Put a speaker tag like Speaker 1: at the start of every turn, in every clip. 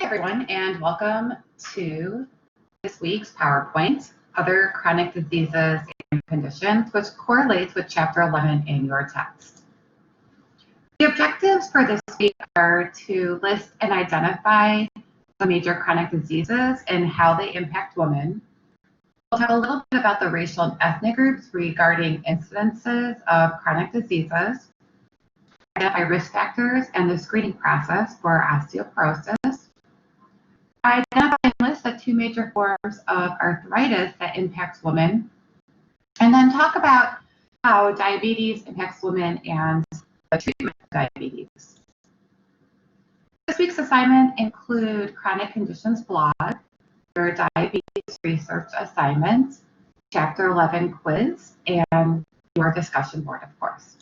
Speaker 1: everyone, and welcome to this week's PowerPoint, Other Chronic Diseases and Conditions, which correlates with Chapter 11 in your text. The objectives for this week are to list and identify the major chronic diseases and how they impact women. We'll talk a little bit about the racial and ethnic groups regarding incidences of chronic diseases, identify risk factors and the screening process for osteoporosis, identify and list the two major forms of arthritis that impacts women, and then talk about how diabetes impacts women and the treatment of diabetes. This week's assignment include Chronic Conditions blog, your diabetes research assignment, Chapter 11 quiz, and your discussion board, of course.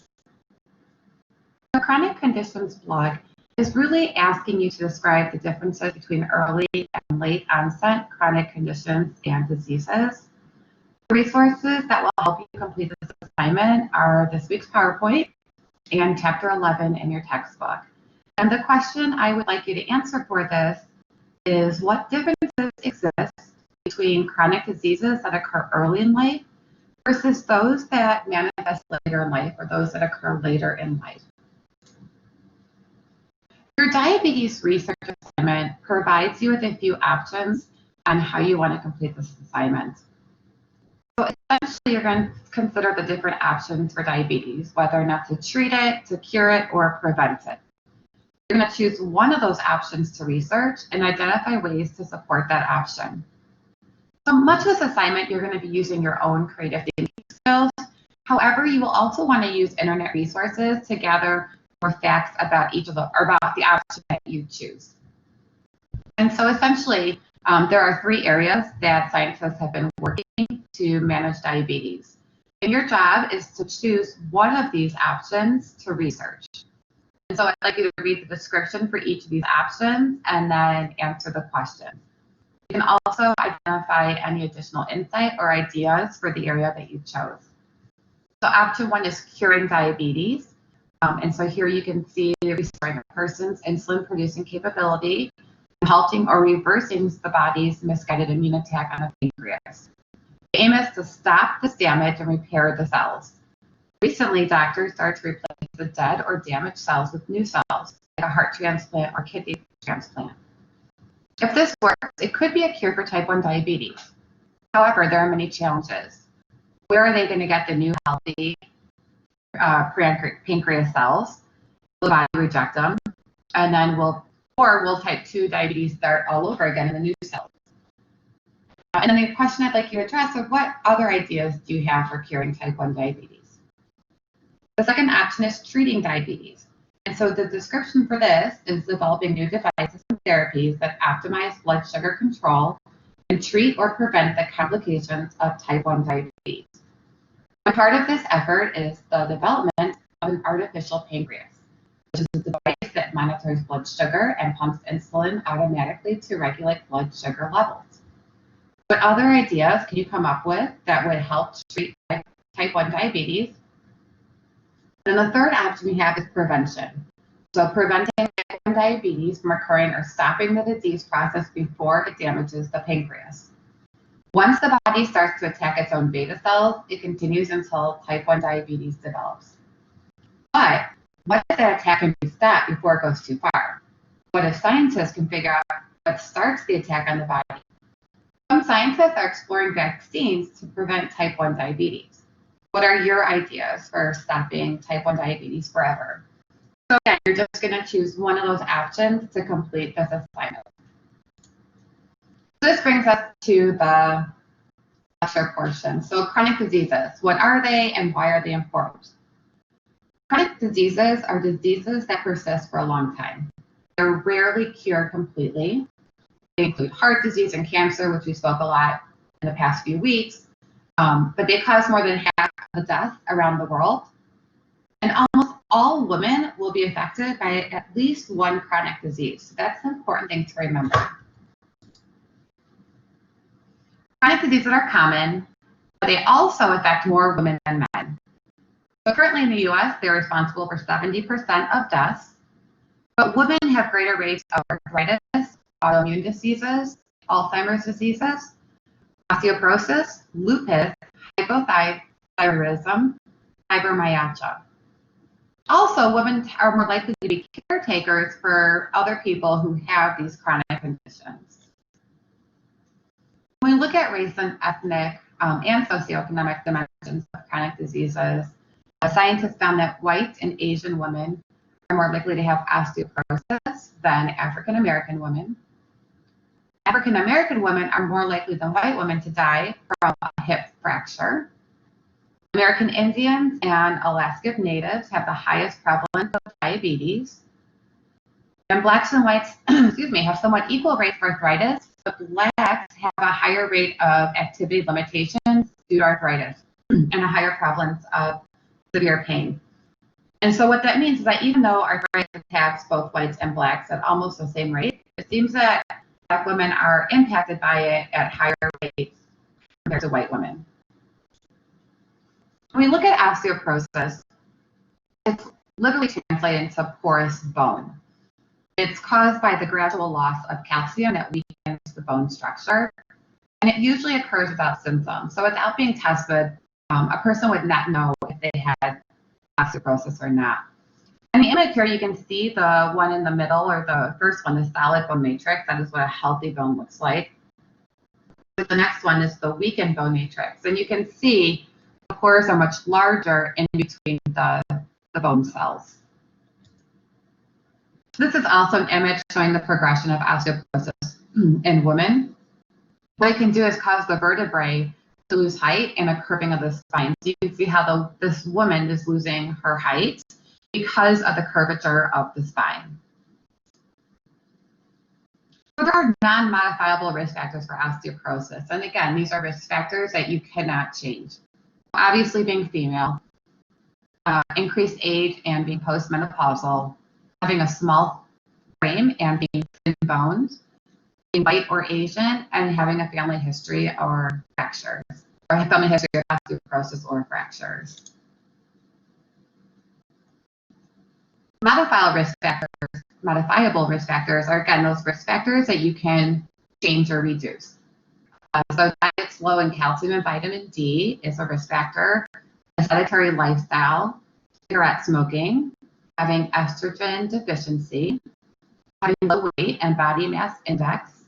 Speaker 1: The Chronic Conditions blog is really asking you to describe the differences between early and late onset chronic conditions and diseases. The resources that will help you complete this assignment are this week's PowerPoint and Chapter 11 in your textbook. And the question I would like you to answer for this is, what differences exist between chronic diseases that occur early in life versus those that manifest later in life or those that occur later in life? Your diabetes research assignment provides you with a few options on how you want to complete this assignment. So essentially, you're going to consider the different options for diabetes, whether or not to treat it, to cure it, or prevent it. You're going to choose one of those options to research and identify ways to support that option. So much of this assignment, you're going to be using your own creative thinking skills. However, you will also want to use internet resources to gather more facts about each of the, or about the option that you choose. And so essentially, there are three areas that scientists have been working to manage diabetes. And your job is to choose one of these options to research. And so I'd like you to read the description for each of these options and then answer the question. You can also identify any additional insight or ideas for the area that you chose. So option one is curing diabetes. And so here you can see restoring a person's insulin-producing capability, halting or reversing the body's misguided immune attack on the pancreas. The aim is to stop this damage and repair the cells. Recently, doctors started to replace the dead or damaged cells with new cells, like a heart transplant or kidney transplant. If this works, it could be a cure for type 1 diabetes. However, there are many challenges. Where are they going to get the new healthy pancreas cells? Will the body reject them? And then will type 2 diabetes start all over again in the new cells? And then the question I'd like you to address is, what other ideas do you have for curing type 1 diabetes? The second option is treating diabetes. And so the description for this is developing new devices and therapies that optimize blood sugar control and treat or prevent the complications of type 1 diabetes. And part of this effort is the development of an artificial pancreas, which is a device that monitors blood sugar and pumps insulin automatically to regulate blood sugar levels. What other ideas can you come up with that would help treat type 1 diabetes? And the third option we have is prevention. So preventing type 1 diabetes from occurring or stopping the disease process before it damages the pancreas. Once the body starts to attack its own beta cells, it continues until type 1 diabetes develops. But what if that attack can be stopped before it goes too far? What if scientists can figure out what starts the attack on the body? Some scientists are exploring vaccines to prevent type 1 diabetes. What are your ideas for stopping type 1 diabetes forever? So again, you're just going to choose one of those options to complete this assignment. This brings us to the lecture portion. So chronic diseases, what are they and why are they important? Chronic diseases are diseases that persist for a long time. They're rarely cured completely. They include heart disease and cancer, which we spoke a lot in the past few weeks, but they cause more than half of the deaths around the world. And almost all women will be affected by at least one chronic disease. So that's an important thing to remember. Chronic diseases are common, but they also affect more women than men. So currently in the US, they're responsible for 70% of deaths, but women have greater rates of arthritis, autoimmune diseases, Alzheimer's diseases, osteoporosis, lupus, hypothyroidism, fibromyalgia. Also, women are more likely to be caretakers for other people who have these chronic conditions. When we look at race and ethnic and socioeconomic dimensions of chronic diseases, scientists found that white and Asian women are more likely to have osteoporosis than African American women. African American women are more likely than white women to die from a hip fracture. American Indians and Alaskan Natives have the highest prevalence of diabetes. And blacks and whites, have somewhat equal rates of arthritis, but blacks have a higher rate of activity limitations due to arthritis and a higher prevalence of severe pain. And so what that means is that even though arthritis attacks both whites and blacks at almost the same rate, it seems that black women are impacted by it at higher rates compared to white women. When we look at osteoporosis, it's literally translated into porous bone. It's caused by the gradual loss of calcium that weakens the bone structure, and it usually occurs without symptoms. So without being tested, a person would not know if they had osteoporosis or not. In the image here, you can see the one in the middle, or the first one, the solid bone matrix. That is what a healthy bone looks like. The next one is the weakened bone matrix, and you can see the pores are much larger in between the bone cells. This is also an image showing the progression of osteoporosis in women. What it can do is cause the vertebrae to lose height and a curving of the spine. So you can see how this woman is losing her height because of the curvature of the spine. So there are non-modifiable risk factors for osteoporosis. And again, these are risk factors that you cannot change. Obviously, being female, increased age and being postmenopausal, having a small frame and being thin boned, being white or Asian, and having a family history or fractures, or a family history of osteoporosis or fractures. Modifiable risk factors are, again, those risk factors that you can change or reduce. So diets low in calcium and vitamin D is a risk factor. A sedentary lifestyle, cigarette smoking, having estrogen deficiency, having low weight and body mass index.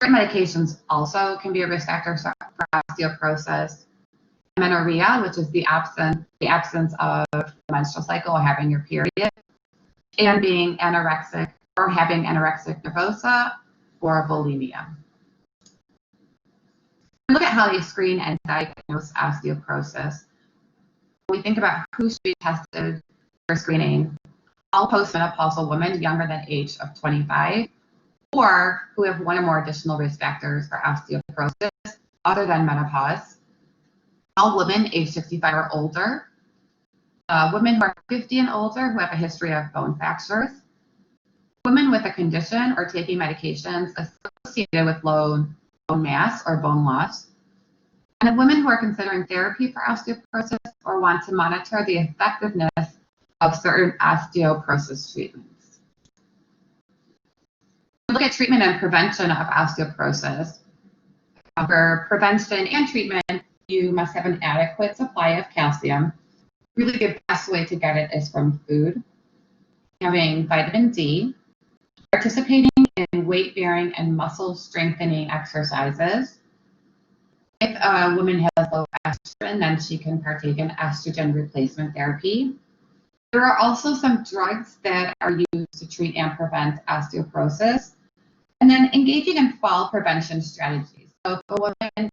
Speaker 1: Certain medications also can be a risk factor for osteoporosis. Amenorrhea, which is the absence of the menstrual cycle or having your period, and being anorexic or having anorexic nervosa or bulimia. Look at how they screen and diagnose osteoporosis. When we think about who should be tested for screening, all postmenopausal women younger than age of 25, or who have one or more additional risk factors for osteoporosis other than menopause, all women age 65 or older, women who are 50 and older who have a history of bone fractures, women with a condition or taking medications associated with low bone mass or bone loss, and then women who are considering therapy for osteoporosis or want to monitor the effectiveness of certain osteoporosis treatments. We look at treatment and prevention of osteoporosis. For prevention and treatment, you must have an adequate supply of calcium. Really, the best way to get it is from food, having vitamin D, participating in weight-bearing and muscle-strengthening exercises. If a woman has low estrogen, then she can partake in estrogen replacement therapy. There are also some drugs that are used to treat and prevent osteoporosis. And then engaging in fall prevention strategies. So if a woman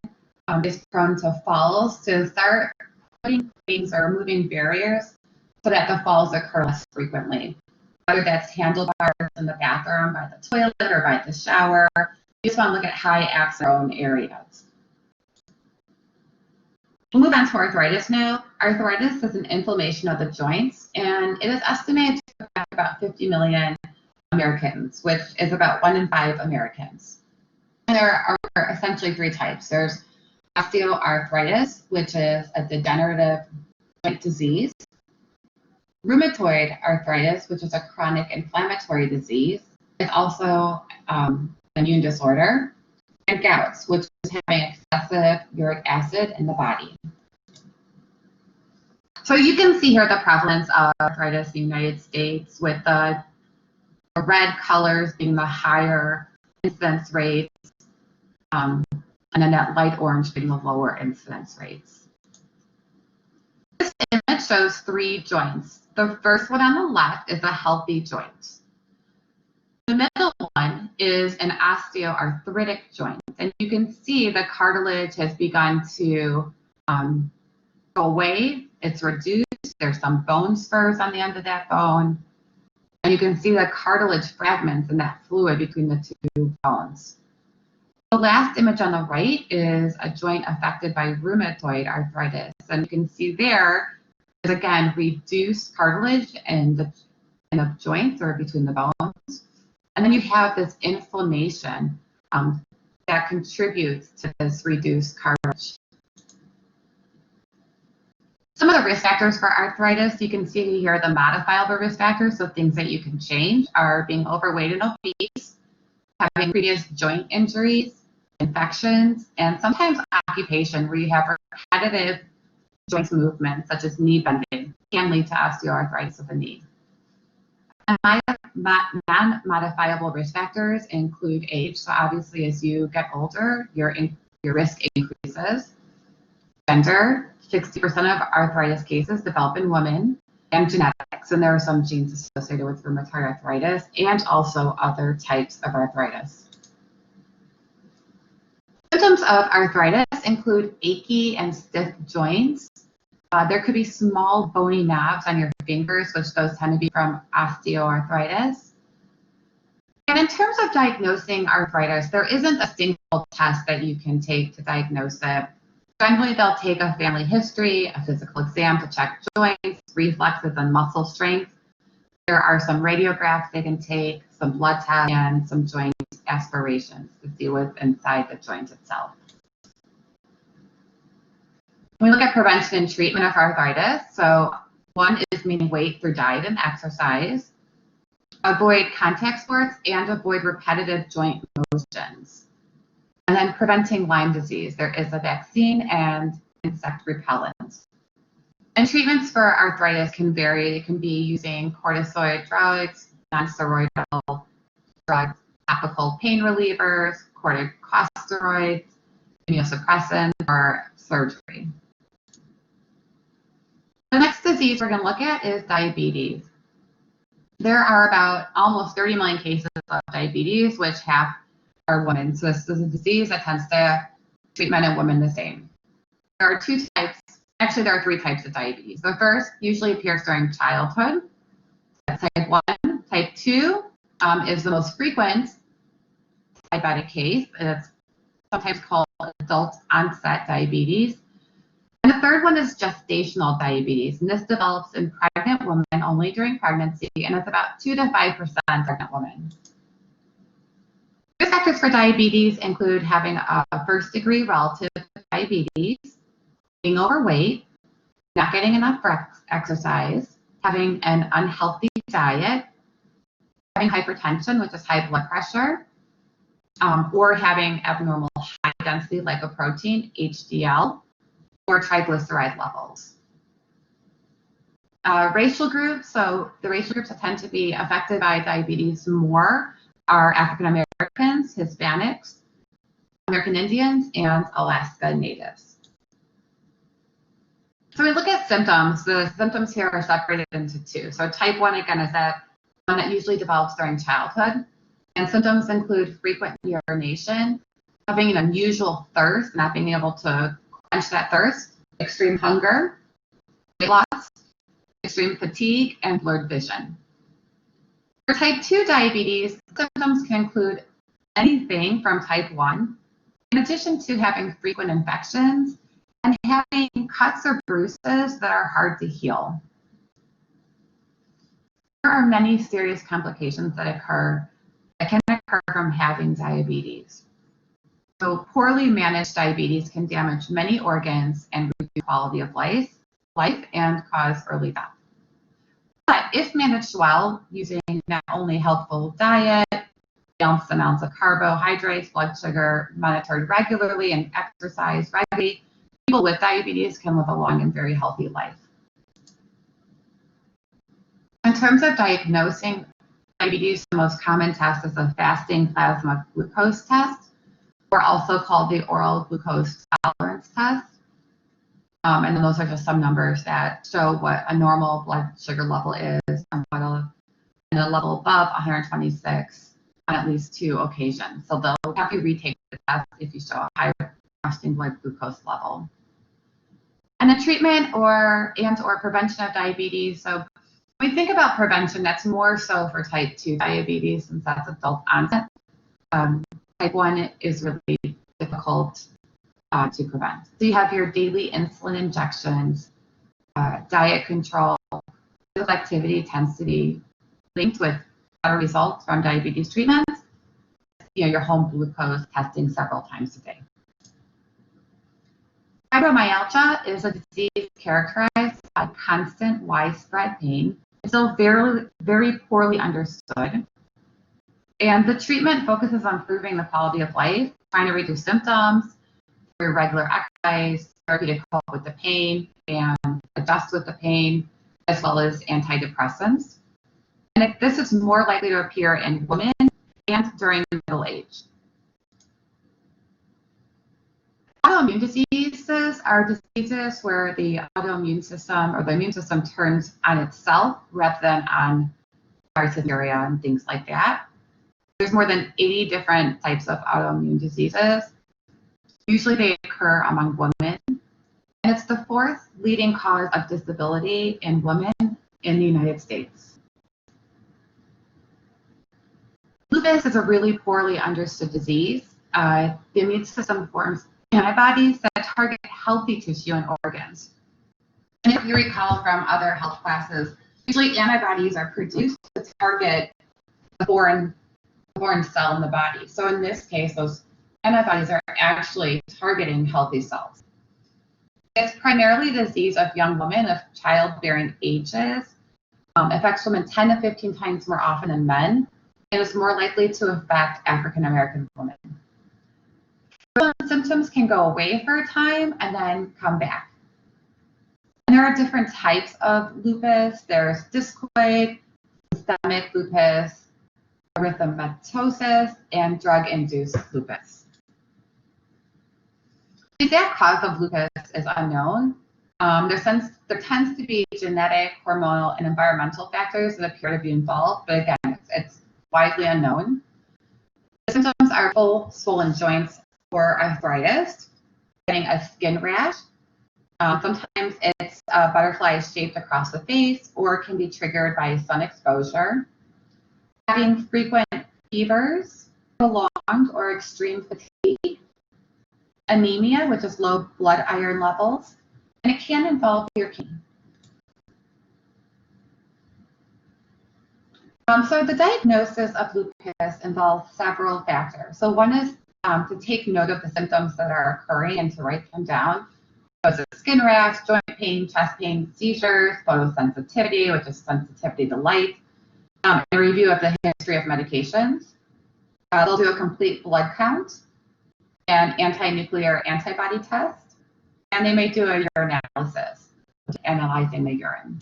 Speaker 1: is prone to falls, to start putting things or removing barriers so that the falls occur less frequently. Whether that's handlebars in the bathroom, by the toilet, or by the shower. You just want to look at high prone areas. We'll move on to arthritis now. Arthritis is an inflammation of the joints, and it is estimated to affect about 50 million Americans, which is about 1 in 5 Americans. And there are essentially 3 types. There's osteoarthritis, which is a degenerative joint disease. Rheumatoid arthritis, which is a chronic inflammatory disease. It's also immune disorder, and gouts, which is having excessive uric acid in the body. So you can see here the prevalence of arthritis in the United States, with the red colors being the higher incidence rates, and then that light orange being the lower incidence rates. This image shows 3 joints. The first one on the left is a healthy joint. The middle one is an osteoarthritic joint, and you can see the cartilage has begun to go away. It's reduced. There's some bone spurs on the end of that bone, and you can see the cartilage fragments and that fluid between the 2 bones. The last image on the right is a joint affected by rheumatoid arthritis, and you can see there is again reduced cartilage in the joints or between the bones. And then you have this inflammation that contributes to this reduced cartilage. Some of the risk factors for arthritis, you can see here the modifiable risk factors, so things that you can change are being overweight and obese, having previous joint injuries, infections, and sometimes occupation where you have repetitive joint movements such as knee bending can lead to osteoarthritis of the knee. Non-modifiable risk factors include age. So obviously, as you get older, your risk increases. Gender, 60% of arthritis cases develop in women, and genetics. And there are some genes associated with rheumatoid arthritis and also other types of arthritis. Symptoms of arthritis include achy and stiff joints. There could be small bony knobs on your fingers, which those tend to be from osteoarthritis. And in terms of diagnosing arthritis, there isn't a single test that you can take to diagnose it. Generally, they'll take a family history, a physical exam to check joints, reflexes, and muscle strength. There are some radiographs they can take, some blood tests, and some joint aspirations to see what's inside the joint itself. When we look at prevention and treatment of arthritis, so one is maintaining weight through diet and exercise, avoid contact sports, and avoid repetitive joint motions. And then preventing Lyme disease. There is a vaccine and insect repellent. And treatments for arthritis can vary. It can be using corticosteroid drugs, non-steroidal drugs, topical pain relievers, corticosteroids, immunosuppressants, or surgery. The next disease we're going to look at is diabetes. There are about almost 30 million cases of diabetes, which half are women. So this is a disease that tends to treat men and women the same. There are 2 types. Actually, there are 3 types of diabetes. The first usually appears during childhood. That's type 1. Type 2 is the most frequent diabetic case. It's sometimes called adult onset diabetes. And the third one is gestational diabetes, and this develops in pregnant women only during pregnancy, and it's about 2 to 5% pregnant women. Risk factors for diabetes include having a first-degree relative diabetes, being overweight, not getting enough exercise, having an unhealthy diet, having hypertension, which is high blood pressure, or having abnormal high-density lipoprotein, HDL, or triglyceride levels. Racial groups, so the racial groups that tend to be affected by diabetes more are African Americans, Hispanics, American Indians, and Alaska Natives. So we look at symptoms. The symptoms here are separated into 2. So type 1, again, is that one that usually develops during childhood. And symptoms include frequent urination, having an unusual thirst, not being able to quench that thirst, extreme hunger, weight loss, extreme fatigue, and blurred vision. For type 2 diabetes, symptoms can include anything from type 1, in addition to having frequent infections and having cuts or bruises that are hard to heal. There are many serious complications that can occur from having diabetes. So poorly managed diabetes can damage many organs and reduce quality of life and cause early death. But if managed well, using not only healthful diet, balanced amounts of carbohydrates, blood sugar monitored regularly, and exercise regularly, people with diabetes can live a long and very healthy life. In terms of diagnosing diabetes, the most common test is a fasting plasma glucose test, or also called the oral glucose tolerance test. And then those are just some numbers that show what a normal blood sugar level is, and a level above 126 on at least 2 occasions. So they'll have you retake the test if you show a higher fasting blood glucose level. And the treatment or prevention of diabetes. So when we think about prevention, that's more so for type 2 diabetes, since that's adult onset. Type 1 is really difficult to prevent. So you have your daily insulin injections, diet control, physical activity intensity linked with better results from diabetes treatment. Your home glucose testing several times a day. Fibromyalgia is a disease characterized by constant, widespread pain. It's still very, very poorly understood. And the treatment focuses on improving the quality of life, trying to reduce symptoms through regular exercise, therapy to cope with the pain and adjust with the pain, as well as antidepressants. And this is more likely to appear in women and during middle age. Autoimmune diseases are diseases where the autoimmune system or the immune system turns on itself rather than on bacteria and things like that. There's more than 80 different types of autoimmune diseases. Usually they occur among women, and it's the 4th leading cause of disability in women in the United States. Lupus is a really poorly understood disease. The immune system forms antibodies that target healthy tissue and organs. And if you recall from other health classes, usually antibodies are produced to target the foreign cell in the body. So in this case, those antibodies are actually targeting healthy cells. It's primarily the disease of young women of childbearing ages. Affects women 10 to 15 times more often than men, and is more likely to affect African American women. Symptoms can go away for a time and then come back. And there are different types of lupus. There's discoid, systemic lupus, erythematosus, and drug-induced lupus. The exact cause of lupus is unknown. There tends to be genetic, hormonal, and environmental factors that appear to be involved, but again, it's widely unknown. The symptoms are full swollen joints or arthritis, getting a skin rash. Sometimes it's butterflies shaped across the face, or can be triggered by sun exposure. Having frequent fevers, prolonged or extreme fatigue, anemia, which is low blood iron levels, and it can involve your kidney. So the diagnosis of lupus involves several factors. So one is to take note of the symptoms that are occurring and to write them down. So it's skin rash, joint pain, chest pain, seizures, photosensitivity, which is sensitivity to light, a review of the history of medications. They'll do a complete blood count, an anti-nuclear antibody test, and they may do a urinalysis, analyzing the urine.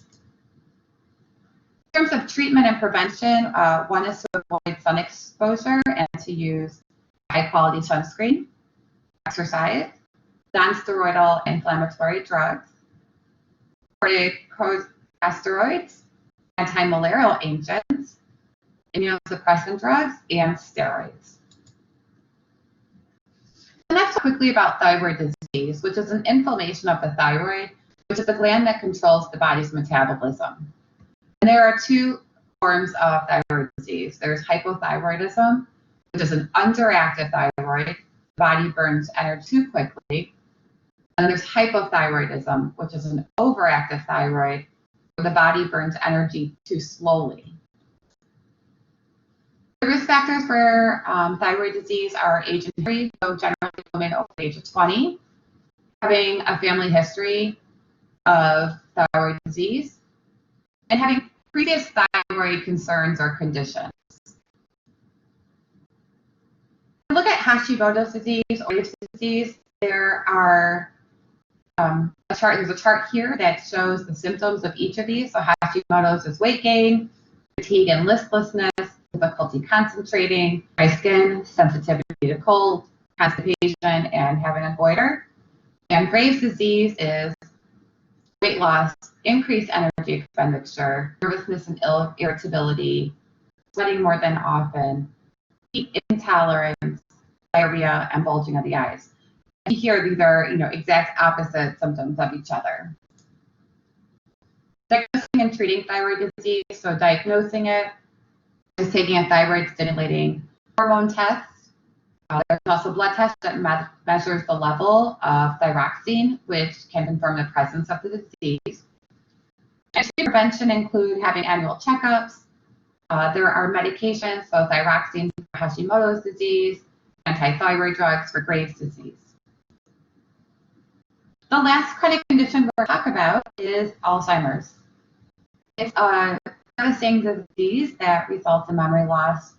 Speaker 1: In terms of treatment and prevention, one is to avoid sun exposure and to use high-quality sunscreen, exercise, non-steroidal inflammatory drugs, corticosteroids, anti-malarial agents, immunosuppressant drugs, and steroids. Next, quickly about thyroid disease, which is an inflammation of the thyroid, which is the gland that controls the body's metabolism. And there are 2 forms of thyroid disease. There's hypothyroidism, which is an underactive thyroid. The body burns energy too quickly. And there's hypothyroidism, which is an overactive thyroid, where the body burns energy too slowly. The risk factors for thyroid disease are age and history, so generally women over the age of 20, having a family history of thyroid disease, and having previous thyroid concerns or conditions. look at Hashimoto's disease or Graves' disease, there are there's a chart here that shows the symptoms of each of these. So Hashimoto's is weight gain, fatigue and listlessness, difficulty concentrating, dry skin, sensitivity to cold, constipation, and having a goiter. And Graves' disease is weight loss, increased energy expenditure, nervousness and irritability, sweating more than often, heat intolerance, diarrhea, and bulging of the eyes. And here, these are exact opposite symptoms of each other. Diagnosing and treating thyroid disease. So diagnosing it is taking a thyroid stimulating hormone test. There's also a blood test that measures the level of thyroxine, which can confirm the presence of the disease. And prevention include having annual checkups. There are medications, so thyroxine for Hashimoto's disease, antithyroid drugs for Graves' disease. The last chronic condition we'll talk about is Alzheimer's. It's a devastating disease that results in memory loss,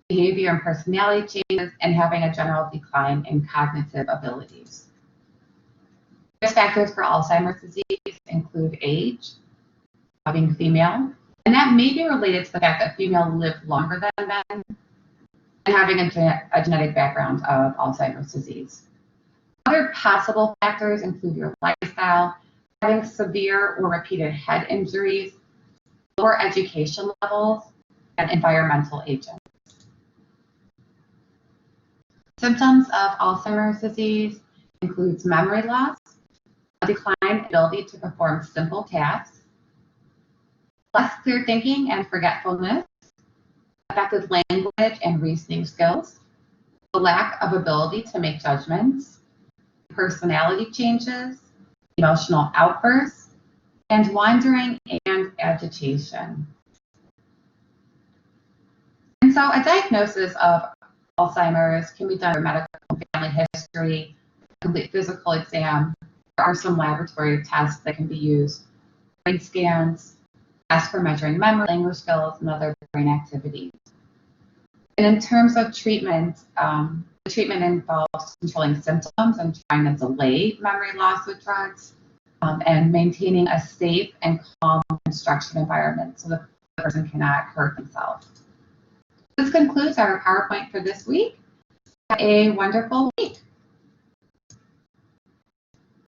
Speaker 1: behavior and personality changes, and having a general decline in cognitive abilities. Risk factors for Alzheimer's disease include age, being female, and that may be related to the fact that females live longer than men, and having a genetic background of Alzheimer's disease. Other possible factors include your lifestyle, having severe or repeated head injuries, lower education levels, and environmental agents. Symptoms of Alzheimer's disease includes memory loss, a decline in ability to perform simple tasks, less clear thinking and forgetfulness, affected language and reasoning skills, the lack of ability to make judgments, personality changes, emotional outbursts, and wandering and agitation. And so a diagnosis of Alzheimer's can be done through medical and family history, complete physical exam. There are some laboratory tests that can be used, brain scans, tests for measuring memory, language skills, and other brain activities. And in terms of treatment, the treatment involves controlling symptoms and trying to delay memory loss with drugs, and maintaining a safe and calm and structured environment so the person cannot hurt themselves. This concludes our PowerPoint for this week. Have a wonderful week.